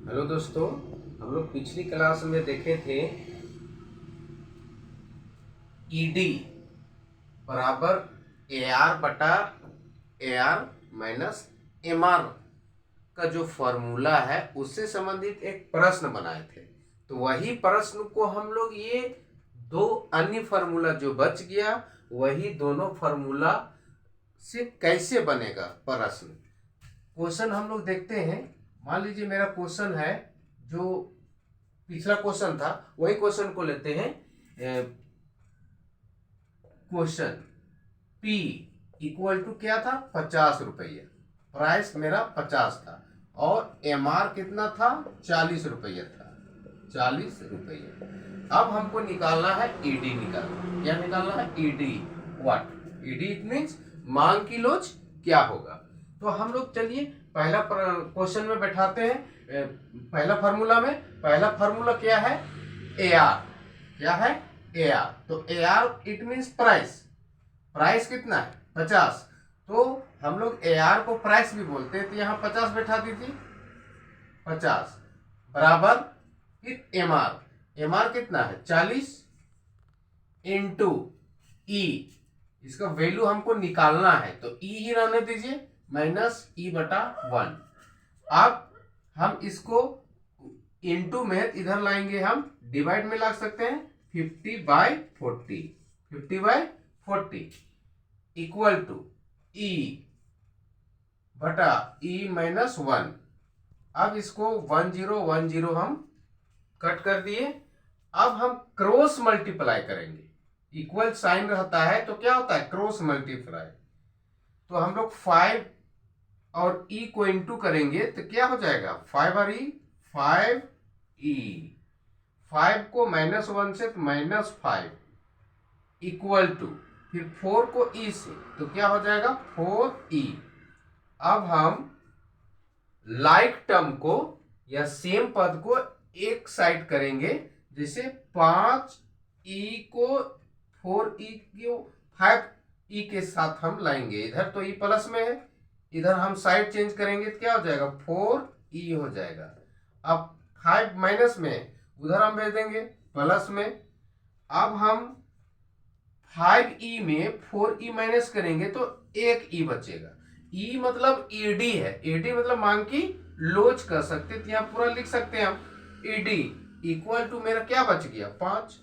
Hello दोस्तों, हम लोग पिछली क्लास में देखे थे ईडी बराबर ए आर बटा A R minus M R का जो फॉर्मूला है उससे संबंधित एक प्रश्न बनाए थे। तो वही प्रश्न को हम लोग ये दो अन्य फॉर्मूला जो बच गया वही दोनों फॉर्मूला से कैसे बनेगा प्रश्न। क्वेश्चन हम लोग देखते हैं। मान लीजिए मेरा क्वेश्चन है, जो पिछला क्वेश्चन था वही क्वेश्चन को लेते हैं। क्वेश्चन P इक्वल टू क्या था, 50 रुपया। प्राइस मेरा 50 था और MR कितना था, 40 रुपया था। 40 रुपया। अब हमको निकालना है ईडी। निकालना क्या, निकालना है ED. What ED it means मांग की लोच क्या होगा। तो हम लोग चलिए पहला क्वेश्चन में बैठाते हैं। पहला फार्मूला क्या है, ए आर। क्या है, ए आर। तो A R it means price. Price कितना है, 50। तो हम लोग ए आर को प्राइस भी बोलते हैं, तो यहाँ 50 बैठा दी थी। 50 बराबर फिर एम आर। एम आर कितना है, 40 इंटू ई। इसका वैल्यू हमको निकालना है तो ई ही रहने दीजिए, माइनस ई बटा 1। अब हम इसको इंटू में इधर लाएंगे, हम डिवाइड में ला सकते हैं। 50/40 50/40 इक्वल टू ई बटा ई माइनस 1। अब इसको 1010 हम कट कर दिए। अब हम क्रॉस मल्टीप्लाई करेंगे। इक्वल साइन रहता है तो क्या होता है, क्रॉस मल्टीप्लाई। तो हम लोग 5 और ई को इंटू करेंगे तो क्या हो जाएगा, 5 और ई 5e। 5 को -1 से तो -5 इक्वल टू फिर 4 को ई से तो क्या हो जाएगा, 4e। अब हम लाइक टर्म को या सेम पद को एक साइड करेंगे। जैसे 5e को 4e को 5e के साथ हम लाएंगे। इधर तो e प्लस में है, इधर हम साइड चेंज करेंगे तो क्या हो जाएगा, 4e हो जाएगा। अब 5 माइनस में उधर हम भेज देंगे प्लस में। अब हम 5e में 4e माइनस करेंगे तो एक e बचेगा। e मतलब ईडी है, ईडी मतलब मांग की लोच कर सकते, तो यहाँ पूरा लिख सकते हैं हम ईडी इक्वल टू मेरा क्या बच गया, 5।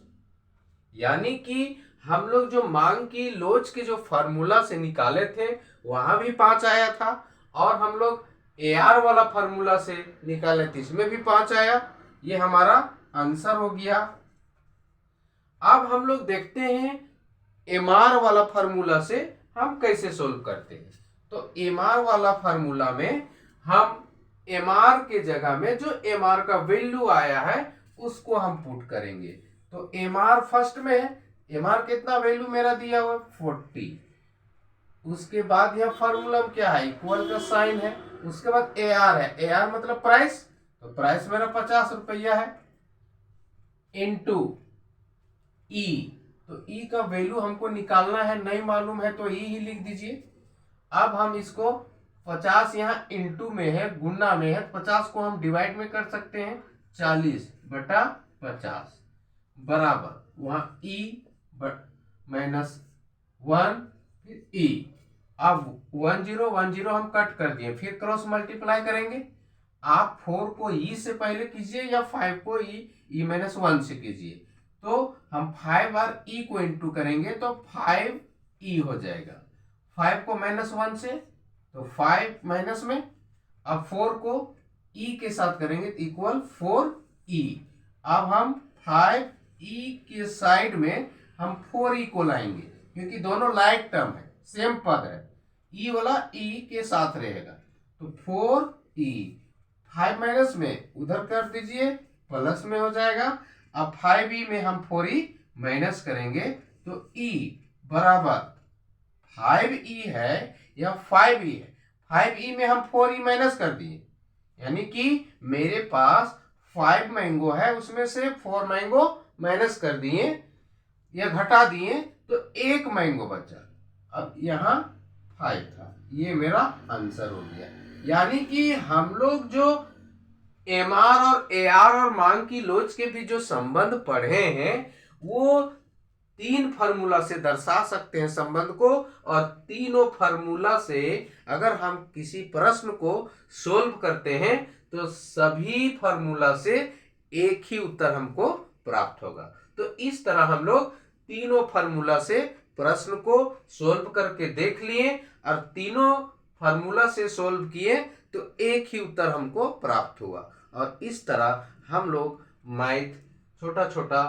यानी कि हम लोग जो मांग की लोच के जो फार्मूला से निकाले थे वहां भी 5 आया था, और हम लोग ए आर वाला फार्मूला से निकाले थे इसमें भी 5 आया। ये हमारा आंसर हो गया। अब हम लोग देखते हैं एम आर वाला फार्मूला से हम कैसे सोल्व करते हैं। तो एम आर वाला फार्मूला में हम एम आर के जगह में जो एम आर का वैल्यू आया है उसको हम पुट करेंगे। तो एम आर फर्स्ट में है, एम आर कितना वैल्यू मेरा दिया हुआ 40। उसके बाद यह फार्मूला क्या है, इक्वल का साइन है। उसके बाद ए आर है, ए आर मतलब प्राइस, तो प्राइस मेरा 50 रुपया है इनटू ई। तो ई का वैल्यू हमको निकालना है, नहीं मालूम है तो ई ही लिख दीजिए। अब हम इसको 50 यहाँ इंटू में है, गुना में है, 50 को हम डिवाइड में कर सकते हैं, 40/50 बराबर वहां ई माइनस 1 फिर ई। अब 1010 हम कट कर दिए, फिर क्रॉस मल्टीप्लाई करेंगे। आप 4 को ई से पहले कीजिए या 5 को ई माइनस 1 से कीजिए। तो हम 5 और ई को इंटू करेंगे तो 5e हो जाएगा। 5 को -1 से तो 5 माइनस में। अब 4 को e के साथ करेंगे तो इक्वल 4e। अब हम 5e के साइड में हम 4e को लाएंगे, क्योंकि दोनों लाइक टर्म है, सेम पद है, e वाला e के साथ रहेगा। तो 4e 5 माइनस में उधर कर दीजिए, प्लस में हो जाएगा। अब 5e में हम 4e माइनस करेंगे तो e बराबर 5e है या 5e है। 5e में हम 4e माइनस कर दिए, यानी कि मेरे पास 5 मैंगो है, उसमें से 4 मैंगो माइनस कर दिए या घटा दिए तो 1 मैंगो बचा। अब यहाँ 5 था, ये मेरा आंसर हो गया। यानी कि हम लोग जो एमआर और एआर और मांग की लोच के भी जो संबंध पढ़े हैं वो 3 फार्मूला से दर्शा सकते हैं संबंध को, और तीनों फार्मूला से अगर हम किसी प्रश्न को सोल्व करते हैं तो सभी फार्मूला से एक ही उत्तर हमको प्राप्त होगा। तो इस तरह हम लोग तीनों फार्मूला से प्रश्न को सोल्व करके देख लिए और तीनों फार्मूला से सोल्व किए तो एक ही उत्तर हमको प्राप्त हुआ। और इस तरह हम लोग मैथ छोटा छोटा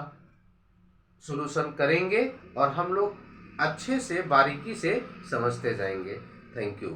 सॉल्यूशन करेंगे और हम लोग अच्छे से बारीकी से समझते जाएंगे। Thank you.